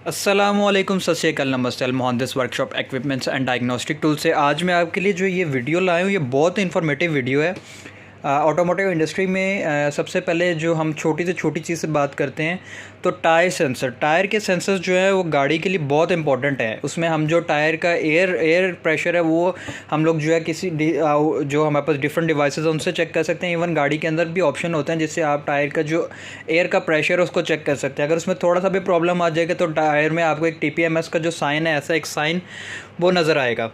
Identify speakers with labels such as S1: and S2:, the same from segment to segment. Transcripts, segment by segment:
S1: अस्सलामुअलैकुम, सत श्री अकाल, नमस्ते। Mohandis workshop equipments and diagnostic tool से आज मैं आपके लिए जो ये वीडियो लाया हूँ, ये बहुत इन्फॉर्मेटिव वीडियो है। ऑटोमोटिव इंडस्ट्री में सबसे पहले जो हम छोटी से छोटी चीज़ से बात करते हैं तो टायर सेंसर। टायर के सेंसर्स जो है वो गाड़ी के लिए बहुत इंपॉर्टेंट है। उसमें हम जो टायर का एयर प्रेशर है वो हम लोग जो है जो हमारे पास डिफरेंट डिवाइसेस हैं उनसे चेक कर सकते हैं। इवन गाड़ी के अंदर भी ऑप्शन होते हैं जिससे आप टायर का जो एयर का प्रेशर है उसको चेक कर सकते हैं। अगर उसमें थोड़ा सा भी प्रॉब्लम आ जाएगा तो टायर में आपको एक TPMS का जो साइन है, ऐसा एक साइन वो नज़र आएगा।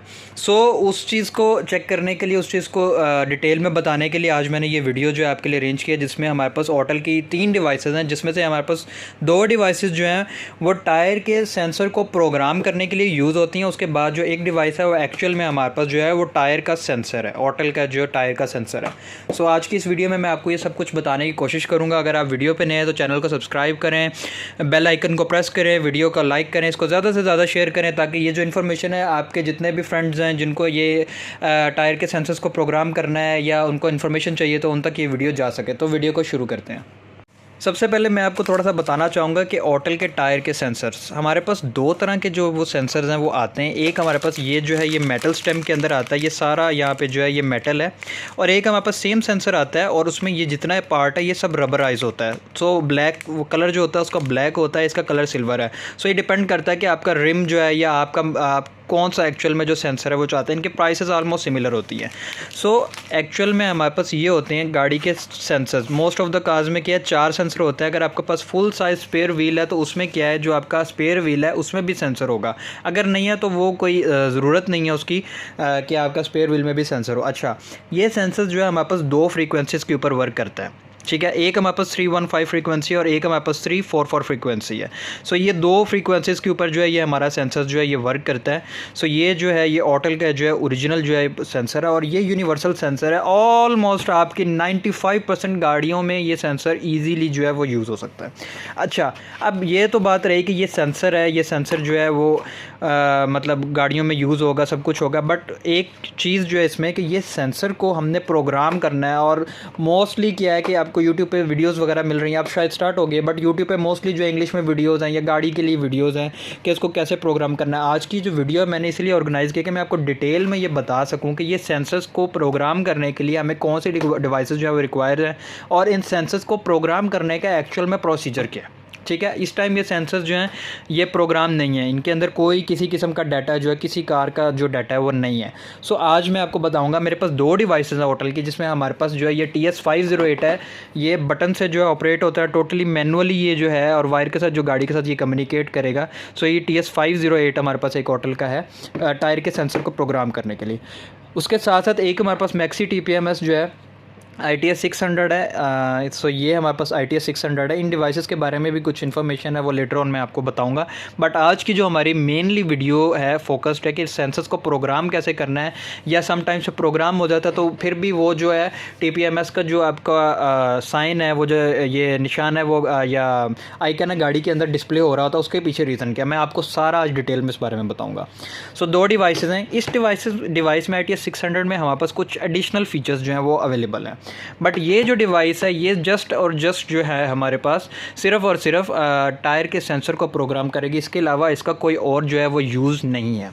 S1: उस चीज़ को चेक करने के लिए, उस चीज़ को डिटेल में बताने के लिए आज मैंने ये वीडियो जो है आपके लिए अरेंज किया, जिसमें हमारे पास ऑटल की 3 डिवाइसेस हैं, जिसमें से हमारे पास 2 डिवाइसेस जो हैं वो टायर के सेंसर को प्रोग्राम करने के लिए यूज़ होती हैं। उसके बाद जो एक डिवाइस है वो एक्चुअल में हमारे पास जो है वो टायर का सेंसर है, ऑटल का जो टायर का सेंसर है। आज की इस वीडियो में मैं आपको ये सब कुछ बताने की कोशिश करूँगा। अगर आप वीडियो पर नए हैं तो चैनल को सब्सक्राइब करें, बेल आइकन को प्रेस करें, वीडियो को लाइक करें, इसको ज़्यादा से ज़्यादा शेयर करें ताकि ये जो इन्फॉर्मेशन है आपके जितने भी फ्रेंड्स हैं जिनको ये टायर के सेंसर्स को प्रोग्राम करना है या उनको इन्फॉर्मेशन चाहिए तो उन तक ये वीडियो जा सके। तो वीडियो को शुरू करते हैं। सबसे पहले मैं आपको थोड़ा सा बताना चाहूँगा कि ऑटल के टायर के सेंसर्स हमारे पास 2 तरह के जो वो सेंसर्स हैं वो आते हैं। एक हमारे पास ये जो है ये मेटल स्टेम के अंदर आता है, ये सारा यहाँ पे जो है ये मेटल है। और एक हमारे पास सेम सेंसर आता है और उसमें ये जितना पार्ट है ये सब रबराइज होता है। ब्लैक वो कलर जो होता है उसका ब्लैक होता है, इसका कलर सिल्वर है। ये डिपेंड करता है कि आपका रिम जो है या आप कौन सा एक्चुअल में जो सेंसर है वो चाहते हैं। इनके प्राइसेस ऑलमोस्ट सिमिलर होती हैं। एक्चुअल में हमारे पास ये होते हैं गाड़ी के sensors. Most of the cars में क्या है, 4 सेंसर होता है। अगर आपके पास फुल साइज स्पेयर व्हील है तो उसमें क्या है, जो आपका स्पेयर व्हील है उसमें भी सेंसर होगा। अगर नहीं है तो वो कोई ज़रूरत नहीं है उसकी कि आपका स्पेयर व्हील में भी सेंसर हो। अच्छा, ये सेंसर जो है हमारे पास 2 फ्रीक्वेंसीज़ के ऊपर वर्क करता है, ठीक है। एक हमारे पास 315 फ्रीक्वेंसी और एक हमारे पास 344 फ्रीक्वेंसी है। ये 2 फ्रीक्वेंसीज़ के ऊपर जो है ये हमारा सेंसर जो है ये वर्क करता है। ये जो है ये ऑटल का जो है ओरिजिनल जो है सेंसर है और ये यूनिवर्सल सेंसर है। ऑलमोस्ट आपकी 95% गाड़ियों में ये सेंसर ईजीली जो है वो यूज़ हो सकता है। अच्छा, अब ये तो बात रही कि ये सेंसर है, ये सेंसर जो है वो मतलब गाड़ियों में यूज़ होगा, सब कुछ होगा। बट एक चीज़ जो है इसमें कि ये सेंसर को हमने प्रोग्राम करना है। और मोस्टली क्या है कि आपको यूट्यूब पे वीडियोस वगैरह मिल रही हैं, आप शायद स्टार्ट हो गए, बट यूट्यूब पे मोस्टली जो इंग्लिश में वीडियोस हैं या गाड़ी के लिए वीडियोस हैं कि इसको कैसे प्रोग्राम करना है। आज की जो वीडियो मैंने इसलिए ऑर्गेनाइज़ किया कि मैं आपको डिटेल में ये बता सकूँ कि ये सेंसर्स को प्रोग्राम करने के लिए हमें कौन सी डिवाइसेस जो है वो रिक्वायर्ड है और इन सेंसर्स को प्रोग्राम करने का एक्चुअल में प्रोसीजर क्या है, ठीक है। इस टाइम ये सेंसर्स जो हैं ये प्रोग्राम नहीं है, इनके अंदर कोई किसी किस्म का डाटा जो है, किसी कार का जो डाटा है वो नहीं है। आज मैं आपको बताऊंगा। मेरे पास 2 डिवाइसेस हैं होटल की, जिसमें हमारे पास जो है ये TS508 है। ये बटन से जो है ऑपरेट होता है, टोटली मैनुअली ये जो है, और वायर के साथ जो गाड़ी के साथ ये कम्युनिकेट करेगा। ये TS508 हमारे पास एक होटल का है टायर के सेंसर को प्रोग्राम करने के लिए। उसके साथ साथ एक हमारे पास मैक्सी TPMS जो है ITS 600 है। ये हमारे पास ITS 600 है। इन डिवाइसेस के बारे में भी कुछ इन्फॉर्मेशन है वो लेटर ऑन मैं आपको बताऊंगा। बट आज की जो हमारी मेनली वीडियो है फोकस्ड है कि सेंसर्स को प्रोग्राम कैसे करना है, या समटाइम्स प्रोग्राम हो जाता है तो फिर भी वो जो है TPMS का जो आपका साइन है, वो जो ये निशान है वो या आइकन है गाड़ी के अंदर डिस्प्ले हो रहा होता है, उसके पीछे रीज़न क्या, मैं आपको सारा आज डिटेल में इस बारे में बताऊँगा। 2 डिवाइसेस हैं। इस डिवाइस में ITS 600 में हमारे पास कुछ एडिशनल फीचर्स जो हैं वो अवेलेबल हैं। बट ये जो डिवाइस है ये जस्ट जो है हमारे पास सिर्फ़ और सिर्फ टायर के सेंसर को प्रोग्राम करेगी। इसके अलावा इसका कोई और जो है वो यूज़ नहीं है।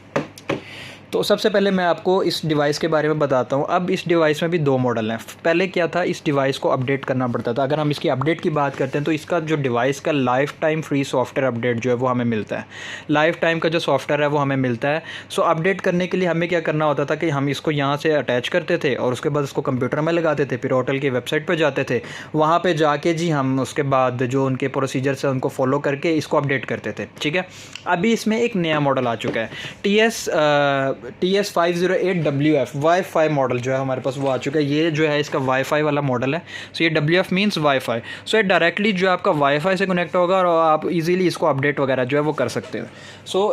S1: तो सबसे पहले मैं आपको इस डिवाइस के बारे में बताता हूँ। अब इस डिवाइस में भी 2 मॉडल हैं। पहले क्या था, इस डिवाइस को अपडेट करना पड़ता था। अगर हम इसकी अपडेट की बात करते हैं तो इसका जो डिवाइस का life time free software update जो है वो हमें मिलता है। लाइफ टाइम का जो सॉफ्टवेयर है वो हमें मिलता है। अपडेट करने के लिए हमें क्या करना होता था कि हम इसको यहाँ से अटैच करते थे और उसके बाद उसको कंप्यूटर में लगाते थे, फिर होटल की वेबसाइट पर जाते थे, वहाँ पर जाके जी हम उसके बाद जो उनके प्रोसीजर्स हैं उनको फॉलो करके इसको अपडेट करते थे, ठीक है। अभी इसमें एक नया मॉडल आ चुका है, TS508WF वाईफाई मॉडल जो है हमारे पास वो आ चुका है। ये जो है इसका वाईफाई वाला मॉडल है। ये WF मीन्स वाईफाई। ये डायरेक्टली जो आपका वाईफाई से कनेक्ट होगा और आप इजीली इसको अपडेट वगैरह जो है वो कर सकते हैं।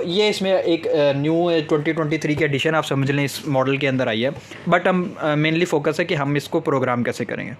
S1: ये इसमें एक न्यू 2023 की एडिशन आप समझ लें इस मॉडल के अंदर आई है। बट हम मेनली फोकस है कि हम इसको प्रोग्राम कैसे करेंगे।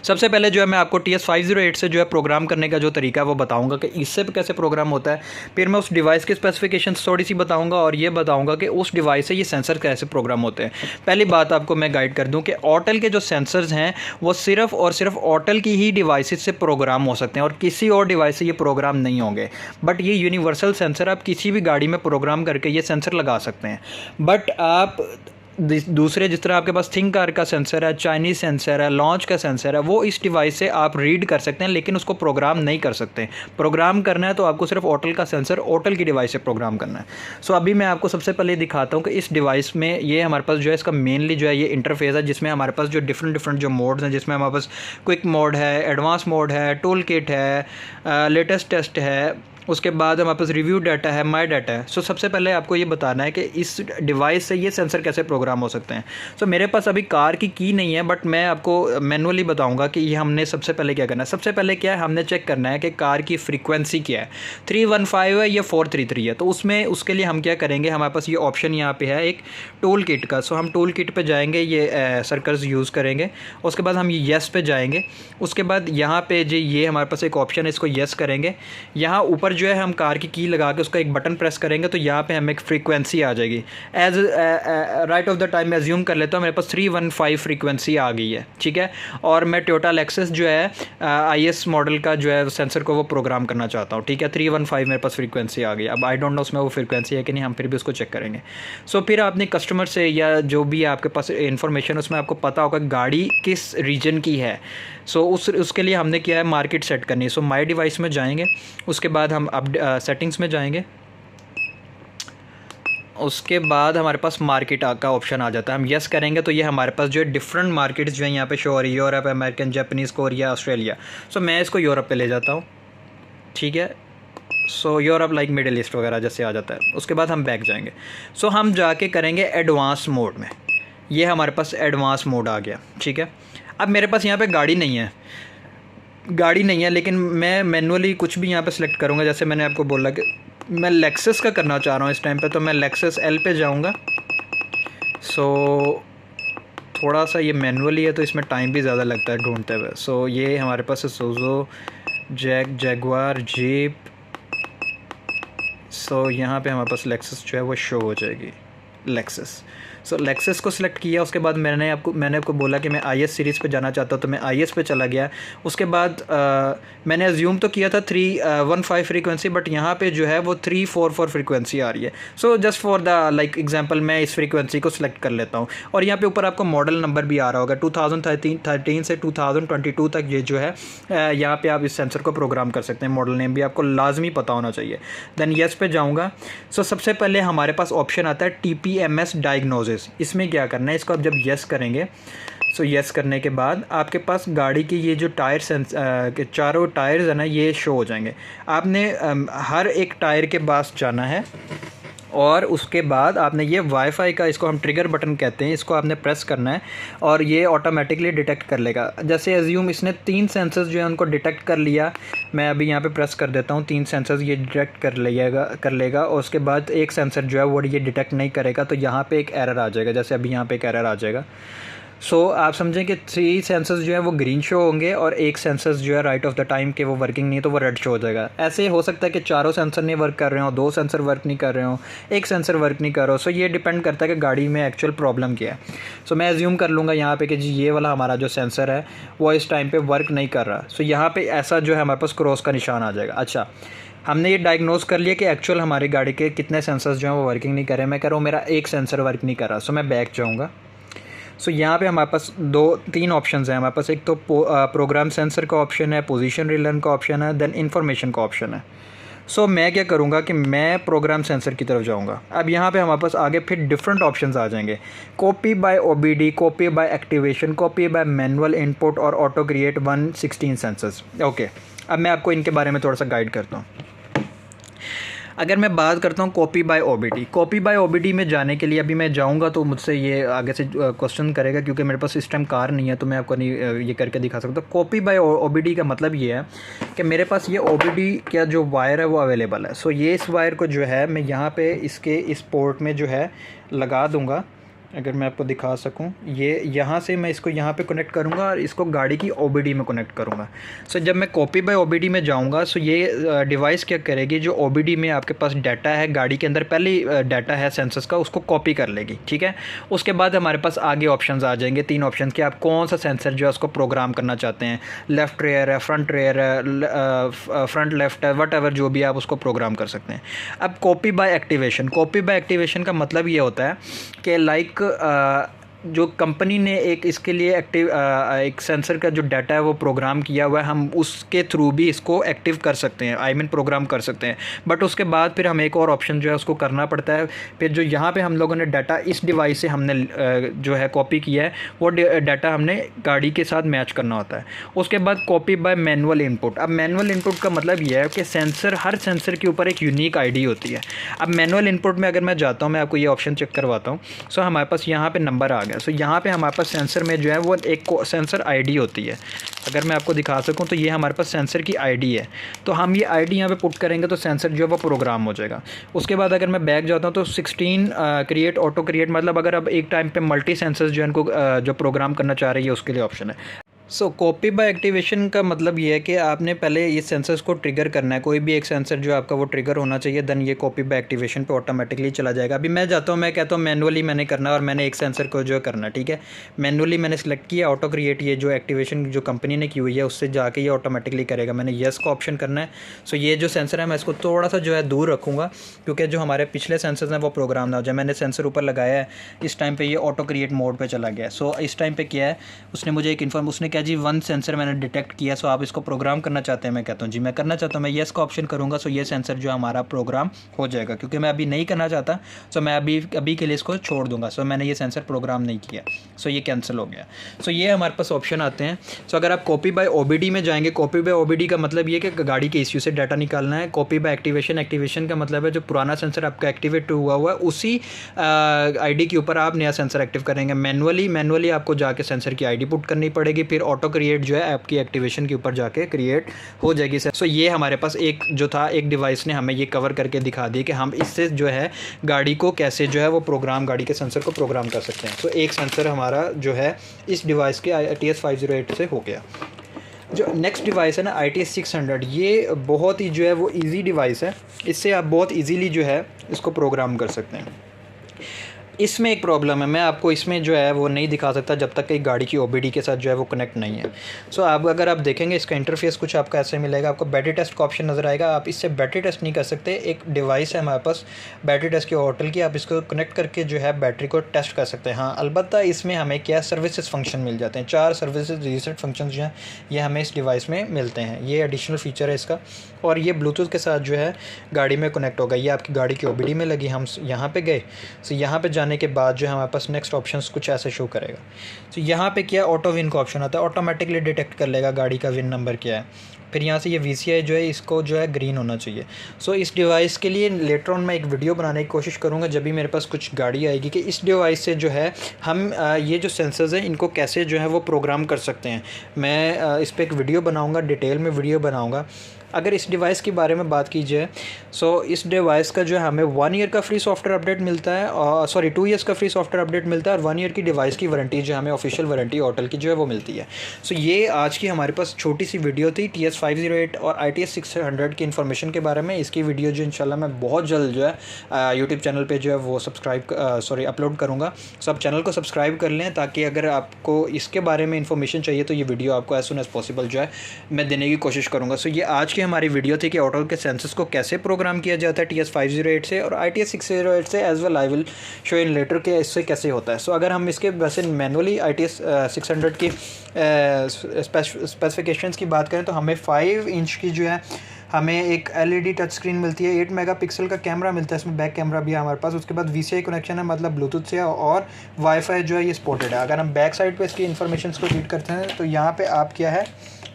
S1: सबसे पहले जो है मैं आपको TS508 से जो है प्रोग्राम करने का जो तरीका है वो बताऊंगा कि इससे कैसे प्रोग्राम होता है। फिर मैं उस डिवाइस की स्पेसिफिकेशंस थोड़ी सी बताऊंगा और ये बताऊंगा कि उस डिवाइस से ये सेंसर कैसे प्रोग्राम होते हैं। पहली बात आपको मैं गाइड कर दूं कि ऑटल के जो सेंसर्स हैं वो सिर्फ और सिर्फ ऑटल की ही डिवाइसेस से प्रोग्राम हो सकते हैं और किसी और डिवाइस से ये प्रोग्राम नहीं होंगे। बट ये यूनिवर्सल सेंसर आप किसी भी गाड़ी में प्रोग्राम करके ये सेंसर लगा सकते हैं। बट आप दूसरे जिस तरह आपके पास थिंक कार का सेंसर है, चाइनीज़ सेंसर है, लॉन्च का सेंसर है, वो इस डिवाइस से आप रीड कर सकते हैं लेकिन उसको प्रोग्राम नहीं कर सकते। प्रोग्राम करना है तो आपको सिर्फ ऑटल का सेंसर ऑटल की डिवाइस से प्रोग्राम करना है। सो अभी मैं आपको सबसे पहले दिखाता हूँ कि इस डिवाइस में ये हमारे पास जो है इसका मेनली जो है ये इंटरफेस है, जिसमें हमारे पास जो डिफरेंट जो मोड्स हैं, जिसमें हमारे पास क्विक मोड है, एडवांस मोड है, टूल किट है, लेटेस्ट टेस्ट है, उसके बाद हमारे पास रिव्यू डाटा है, माई डाटा है। सो सबसे पहले आपको ये बताना है कि इस डिवाइस से ये सेंसर कैसे प्रोग्राम हो सकते हैं। सो मेरे पास अभी कार की नहीं है, बट मैं आपको मैनुअली बताऊंगा कि ये हमने सबसे पहले क्या करना है। सबसे पहले क्या है, हमने चेक करना है कि कार की फ्रीक्वेंसी क्या है, 315 है या 433 है। तो उसके लिए हम क्या करेंगे, हमारे पास ये ऑप्शन यहाँ पे है एक टूल किट का। सो हम टूल किट पर जाएँगे, ये सर्कल्स यूज़ करेंगे। उसके बाद हम ये येस पे जाएँगे। उसके बाद यहाँ पे जो ये हमारे पास एक ऑप्शन है, इसको येस करेंगे। यहाँ ऊपर जो है हम कार की लगा के उसका एक बटन प्रेस करेंगे तो यहाँ पे हमें एक फ्रीक्वेंसी आ जाएगी। As right of the time मैं अज्यूम कर लेता हूँ मेरे पास 315 फ्रीक्वेंसी आ गई है, ठीक है। और मैं टोयोटा लेक्सस जो है IS मॉडल का जो है सेंसर को वो प्रोग्राम करना चाहता हूँ, ठीक है। 315 मेरे पास फ्रीक्वेंसी आ गई। अब आई डोंट नो उसमें वो फ्रीक्वेंसी है कि नहीं, हम फिर भी उसको चेक करेंगे। सो फिर आपने कस्टमर से या जो भी आपके पास इन्फॉर्मेशन उसमें आपको पता होगा गाड़ी किस रीजन की है। सो उसके लिए हमने क्या है, मार्केट सेट करनी है। सो माई डिवाइस में जाएंगे, उसके बाद हम अब सेटिंग्स में जाएंगे। उसके बाद हमारे पास मार्केट का ऑप्शन आ जाता है। हम येस करेंगे तो ये हमारे पास जो है डिफरेंट मार्केट्स जो है यहाँ पे शो हो रही है, Europe, American, Japanese, Korea, Australia. So मैं इसको यूरोप पे ले जाता हूँ, ठीक है। So Europe like Middle East वगैरह जैसे आ जाता है। उसके बाद हम बैक जाएंगे। सो हम जाके करेंगे एडवांस मोड में। ये हमारे पास एडवांस मोड आ गया, ठीक है। अब मेरे पास यहाँ पे गाड़ी नहीं है, लेकिन मैं मैनुअली कुछ भी यहाँ पे सिलेक्ट करूँगा। जैसे मैंने आपको बोला कि मैं लेक्सस का करना चाह रहा हूँ इस टाइम पे, तो मैं लेक्सस L पे जाऊँगा। सो थोड़ा सा ये मैनुअली है तो इसमें टाइम भी ज़्यादा लगता है ढूंढते हुए। सो ये हमारे पास है सूज़ो, जैगवार, जीप। सो यहाँ पे हमारे पास लेक्सस जो है वो शो हो जाएगी, लेक्सस। सो लेक्सस को सिलेक्ट किया। उसके बाद मैंने आपको बोला कि मैं IS सीरीज़ पे जाना चाहता हूँ, तो मैं IS पे चला गया। उसके बाद मैंने अज्यूम तो किया था 315 फ्रीक्वेंसी, बट यहाँ पे जो है वो 344 फ्रीक्वेंसी आ रही है। So just for the like example मैं इस फ्रीक्वेंसी को सिलेक्ट कर लेता हूँ। और यहाँ पे ऊपर आपको मॉडल नंबर भी आ रहा होगा, 2013 से 2022 तक ये जो है यहाँ पे आप इस सेंसर को प्रोग्राम कर सकते हैं। मॉडल नेम भी आपको लाजमी पता होना चाहिए। देन येस पे जाऊँगा। सो सबसे पहले हमारे पास ऑप्शन आता है TPMS डायग्नोसिस। इसमें क्या करना है, इसको आप जब येस करेंगे, सो येस करने के बाद आपके पास गाड़ी की ये जो टायर के चारों टायर्स है ना, ये शो हो जाएंगे। आपने हर एक टायर के पास जाना है और उसके बाद आपने ये वाईफाई का, इसको हम ट्रिगर बटन कहते हैं, इसको आपने प्रेस करना है और ये ऑटोमेटिकली डिटेक्ट कर लेगा। जैसे एज्यूम इसने 3 सेंसर्स जो है उनको डिटेक्ट कर लिया। मैं अभी यहाँ पे प्रेस कर देता हूँ, 3 सेंसर्स ये डिटेक्ट कर लेगा। और उसके बाद एक सेंसर जो है वो ये डिटेक्ट नहीं करेगा, तो यहाँ पे एक एरर आ जाएगा। जैसे अभी यहाँ पे एक एरर आ जाएगा। सो आप समझें कि 3 सेंसर्स जो है वो ग्रीन शो होंगे और एक सेंसर्स जो है राइट ऑफ द टाइम के वो वर्किंग नहीं है, तो वो रेड शो हो जाएगा। ऐसे हो सकता है कि चारों सेंसर नहीं वर्क कर रहे हो, 2 सेंसर वर्क नहीं कर रहे हो, एक सेंसर वर्क नहीं कर रहे हो। सो ये डिपेंड करता है कि गाड़ी में एक्चुअल प्रॉब्लम क्या है। सो मैं एज्यूम कर लूँगा यहाँ पे कि जी ये वाला हमारा जो सेंसर है वो इस टाइम पे वर्क नहीं कर रहा। सो यहाँ पे ऐसा जो है हमारे पास क्रॉस का निशान आ जाएगा। अच्छा, हमने ये डायग्नोज कर लिया कि एक्चुअल हमारी गाड़ी के कितने सेंसर्स जो हैं वो वर्किंग नहीं कर रहे हैं। मैं कह रहा हूँ मेरा एक सेंसर वर्क नहीं कर रहा। सो मैं बैक जाऊँगा। सो यहाँ पे हमारे पास 2-3 ऑप्शंस हैं। हमारे पास एक तो प्रोग्राम सेंसर का ऑप्शन है, पोजीशन रिलर्न का ऑप्शन है, देन इन्फॉर्मेशन का ऑप्शन है। सो मैं क्या करूँगा कि मैं प्रोग्राम सेंसर की तरफ जाऊँगा। अब यहाँ पे हमारे पास आगे फिर डिफरेंट ऑप्शंस आ जाएंगे, copy bye OBD, copy bye activation, copy bye manual input और ऑटो क्रिएट 116 सेंसर्स। ओके, अब मैं आपको इनके बारे में थोड़ा सा गाइड करता हूँ। अगर मैं बात करता हूँ कॉपी बाय OBD में जाने के लिए अभी मैं जाऊँगा तो मुझसे ये आगे से क्वेश्चन करेगा, क्योंकि मेरे पास इस टाइम कार नहीं है तो मैं आपको नहीं ये करके दिखा सकता। कॉपी बाय OBD का मतलब ये है कि मेरे पास ये OBD का जो वायर है वो अवेलेबल है। सो ये इस वायर को जो है मैं यहाँ पे इसके इस पोर्ट में जो है लगा दूँगा, अगर मैं आपको दिखा सकूं, ये यहाँ से मैं इसको यहाँ पे कनेक्ट करूँगा और इसको गाड़ी की ओबीडी में कनेक्ट करूँगा। सो जब मैं कॉपी बाय ओबीडी में जाऊँगा, सो ये डिवाइस क्या करेगी, जो ओबीडी में आपके पास डाटा है गाड़ी के अंदर, पहले डाटा है सेंसर्स का, उसको कॉपी कर लेगी, ठीक है। उसके बाद हमारे पास आगे ऑप्शंस आ जाएंगे, 3 ऑप्शन कि आप कौन सा सेंसर जो है उसको प्रोग्राम करना चाहते हैं, लेफ़्ट रेयर है, फ्रंट रेयर है, फ्रंट लेफ्ट है, वट एवर जो भी आप उसको प्रोग्राम कर सकते हैं। अब कॉपी बाय एक्टिवेशन का मतलब ये होता है कि लाइक जो कंपनी ने एक इसके लिए एक सेंसर का जो डाटा है वो प्रोग्राम किया हुआ है, हम उसके थ्रू भी इसको एक्टिव कर सकते हैं, आई मीन प्रोग्राम कर सकते हैं। बट उसके बाद फिर हमें एक और ऑप्शन जो है उसको करना पड़ता है। फिर जो यहाँ पे हम लोगों ने डाटा इस डिवाइस से हमने जो है कॉपी किया है, वो डाटा हमने गाड़ी के साथ मैच करना होता है। उसके बाद कॉपी बाय मैनुअल इनपुट। अब मैनुअल इनपुट का मतलब ये है कि हर सेंसर के ऊपर एक यूनिक ID होती है। अब मैनुअल इनपुट में अगर मैं जाता हूँ, मैं आपको ये ऑप्शन चेक करवाता हूँ। सो हमारे पास यहाँ पर नंबर आ गया। सो यहाँ पे हमारे पास सेंसर में जो है वो एक सेंसर ID होती है। अगर मैं आपको दिखा सकूँ तो ये हमारे पास सेंसर की ID है। तो हम ये ID यहाँ पे पुट करेंगे तो सेंसर जो है वो प्रोग्राम हो जाएगा। उसके बाद अगर मैं बैक जाता हूँ तो 16 क्रिएट ऑटो क्रिएट, मतलब अगर अब एक टाइम पे मल्टी सेंसर्स जो है इनको जो प्रोग्राम करना चाह रही है उसके लिए ऑप्शन है। सो कॉपी बाय एक्टिवेशन का मतलब ये है कि आपने पहले ये सेंसर्स को ट्रिगर करना है, कोई भी एक सेंसर जो आपका वो ट्रिगर होना चाहिए, देन ये कॉपी बाय एक्टिवेशन पे ऑटोमेटिकली चला जाएगा। अभी मैं जाता हूँ, मैं कहता हूँ मैनुअली मैंने करना है और मैंने एक सेंसर को जो करना है, ठीक है। मैनुअली मैंने सेलेक्ट किया, ऑटो क्रिएट ये जो एक्टिवेशन जो कंपनी ने की हुई है उससे जाके ये ऑटोमेटिकली करेगा। मैंने येस का ऑप्शन करना है। सो ये जो सेंसर है मैं इसको थोड़ा सा जो है दूर रखूँगा, क्योंकि जो हमारे पिछले सेंसर्स हैं वो प्रोग्राम ना हो जाए। मैंने सेंसर ऊपर लगाया है, इस टाइम पर ये ऑटो क्रिएट मोड पर चला गया। सो इस टाइम पर क्या है, उसने मुझे एक उसने क्या जी 1 सेंसर मैंने डिटेक्ट किया। सो आप इसको प्रोग्राम करना चाहते हैं, मैं कहता हूँ जी मैं करना चाहता हूँ, मैं येस का ऑप्शन करूँगा। सो ये सेंसर जो हमारा प्रोग्राम हो जाएगा, क्योंकि मैं अभी नहीं करना चाहता। सो मैं अभी के लिए इसको छोड़ दूंगा। सो मैंने ये सेंसर प्रोग्राम नहीं किया, सो ये कैंसिल हो गया। सो ये हमारे पास ऑप्शन आते हैं। सो अगर आप कॉपी बाय ओबीडी में जाएंगे, कॉपी बाय ओबीडी का मतलब ये कि गाड़ी के इश्यू से डाटा निकालना है। कॉपी बाय एक्टिवेशन का मतलब है जो पुराना सेंसर आपका एक्टिवेट हुआ है उसी ID के ऊपर आप नया सेंसर एक्टिव करेंगे। मैनुअली आपको जाके सेंसर की ID पुट करनी पड़ेगी, फिर ऑटो क्रिएट जो है आपकी एक्टिवेशन के ऊपर जाके क्रिएट हो जाएगी। सो ये हमारे पास एक डिवाइस ने हमें ये कवर करके दिखा दी कि हम इससे जो है गाड़ी को कैसे जो है वो गाड़ी के सेंसर को प्रोग्राम कर सकते हैं। तो एक सेंसर हमारा जो है इस डिवाइस के ITS 508 से हो गया। जो नेक्स्ट डिवाइस है ना ITS 600, ये बहुत ही जो है वो ईजी डिवाइस है। इससे आप बहुत ईजीली जो है इसको प्रोग्राम कर सकते हैं। इसमें एक प्रॉब्लम है, मैं आपको इसमें जो है वो नहीं दिखा सकता जब तक कि गाड़ी की OBD के साथ जो है वो कनेक्ट नहीं है। सो आप अगर आप देखेंगे इसका इंटरफेस कुछ आपका ऐसे मिलेगा, आपको बैटरी टेस्ट का ऑप्शन नज़र आएगा। आप इससे बैटरी टेस्ट नहीं कर सकते। एक डिवाइस है हमारे पास बैटरी टेस्ट की होटल की, आप इसको कनेक्ट करके जो है बैटरी को टेस्ट कर सकते हैं। हाँ, अलबत्ता इसमें हमें क्या सर्विसेज फंक्शन मिल जाते हैं, 4 सर्विसेज रीसेट फंक्शन जो हैं ये हमें इस डिवाइस में मिलते हैं। ये एडिशनल फीचर है इसका, और ये ब्लूटूथ के साथ जो है गाड़ी में कनेक्ट होगा। ये आपकी गाड़ी की OBD में लगी, हम यहाँ पे गए। सो यहाँ पे जाने के बाद जो है हमारे पास नेक्स्ट ऑप्शंस कुछ ऐसे शो करेगा। सो यहाँ पे क्या ऑटो विन का ऑप्शन आता है, ऑटोमेटिकली डिटेक्ट कर लेगा गाड़ी का विन नंबर क्या है। फिर यहाँ से ये VCI जो है इसको जो है ग्रीन होना चाहिए। सो इस डिवाइस के लिए लेटर ऑन मैं एक वीडियो बनाने की कोशिश करूँगा जब भी मेरे पास कुछ गाड़ी आएगी, कि इस डिवाइस से जो है हम ये जो सेंसर्स हैं इनको कैसे जो है वो प्रोग्राम कर सकते हैं। मैं इस पर एक वीडियो बनाऊँगा, डिटेल में वीडियो बनाऊँगा। अगर इस डिवाइस के बारे में बात की जाए, सो इस डिवाइस का जो है हमें 1 ईयर का फ्री सॉफ्टवेयर अपडेट मिलता है, और 2 ईयर्स का फ्री सॉफ्टवेयर अपडेट मिलता है, और 1 ईयर की डिवाइस की वारंटी जो हमें ऑफिशियल वारंटी होटल की जो है वो मिलती है। सो ये आज की हमारे पास छोटी सी वीडियो थी TS 508 और ITS 600 की इन्फॉर्मेशन के बारे में। इसकी वीडियो जो इंशाल्लाह मैं बहुत जल्द जो है यूट्यूब चैनल पर जो है वो अपलोड करूँगा। सो आप चैनल को सब्सक्राइब कर लें, ताकि अगर आपको इसके बारे में इन्फॉर्मेशन चाहिए तो ये वीडियो आपको एज सुन एज़ पॉसिबल जो है मैं देने की कोशिश करूँगा। सो ये आज की हमारी वीडियो थी कि ऑटो के सेंसर्स को कैसे प्रोग्राम किया जाता है TS 508 से और ITS 608 से। As well I will show in later के इससे कैसे होता है। सो अगर हम इसके वैसे मैनुअली ITS 600 की स्पेसिफिकेशंस की बात करें तो हमें 5 इंच की जो है हमें एक LED टच स्क्रीन मिलती है, 8 मेगापिक्सल का कैमरा मिलता है, इसमें बैक कैमरा भी है हमारे पास। उसके बाद VCI कनेक्शन है, मतलब ब्लूटूथ से, और वाईफाई जो है ये सपोर्टेड है। अगर हम बैक साइड पे इसकी इन्फॉर्मेशन को रीड करते हैं तो यहाँ पे आप क्या है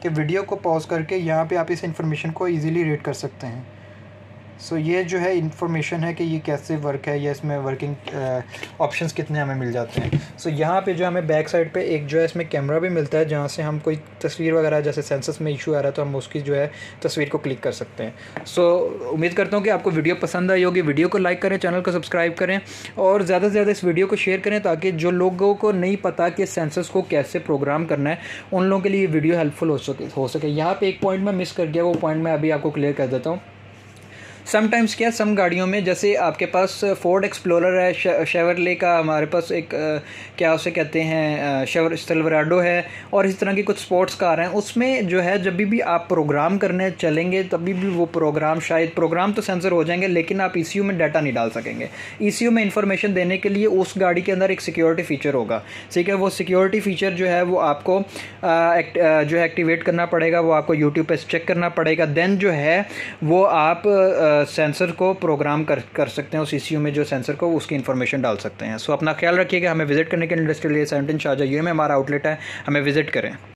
S1: कि वीडियो को पॉज करके यहाँ पे आप इस इन्फॉर्मेशन को ईजिली रीड कर सकते हैं। सो ये जो है इंफॉर्मेशन है कि ये कैसे वर्क है या इसमें वर्किंग ऑप्शंस कितने हमें मिल जाते हैं। सो यहाँ पे जो हमें बैक साइड पे एक जो है इसमें कैमरा भी मिलता है, जहाँ से हम कोई तस्वीर वगैरह जैसे सेंसस में इशू आ रहा है तो हम उसकी जो है तस्वीर को क्लिक कर सकते हैं। सो उम्मीद करता हूँ कि आपको वीडियो पसंद आई होगी। वीडियो को लाइक करें, चैनल को सब्सक्राइब करें और ज़्यादा से ज़्यादा इस वीडियो को शेयर करें, ताकि जो लोगों को नहीं पता कि सेंसस को कैसे प्रोग्राम करना है उन लोगों के लिए ये वीडियो हेल्पफुल हो सके। यहाँ पे एक पॉइंट मैं मिस कर गया, वो पॉइंट मैं अभी आपको क्लियर कर देता हूँ। समटाइम्स क्या, सम गाड़ियों में जैसे आपके पास फोर्ड एक्सप्लोरर है, शेवरले का हमारे पास एक क्या उसे कहते हैं सिल्वराडो है, और इस तरह की कुछ स्पोर्ट्स कार हैं, उसमें जो है जब भी आप प्रोग्राम करने चलेंगे तभी भी वो प्रोग्राम शायद प्रोग्राम तो सेंसर हो जाएंगे, लेकिन आप ECU में डाटा नहीं डाल सकेंगे। ECU में इंफॉर्मेशन देने के लिए उस गाड़ी के अंदर एक सिक्योरिटी फ़ीचर होगा, ठीक है। वो सिक्योरिटी फ़ीचर जो है वो आपको जो है एक्टिवेट करना पड़ेगा, वो आपको यूट्यूब पर चेक करना पड़ेगा। देन जो है वो आप सेंसर को प्रोग्राम कर सकते हैं, उस ECU में जो सेंसर को उसकी इन्फॉर्मेशन डाल सकते हैं। सो अपना ख्याल रखिएगा। हमें विजिट करने के लिए इंडस्ट्रियल 17 शारजा UAE में हमारा आउटलेट है, हमें विजिट करें।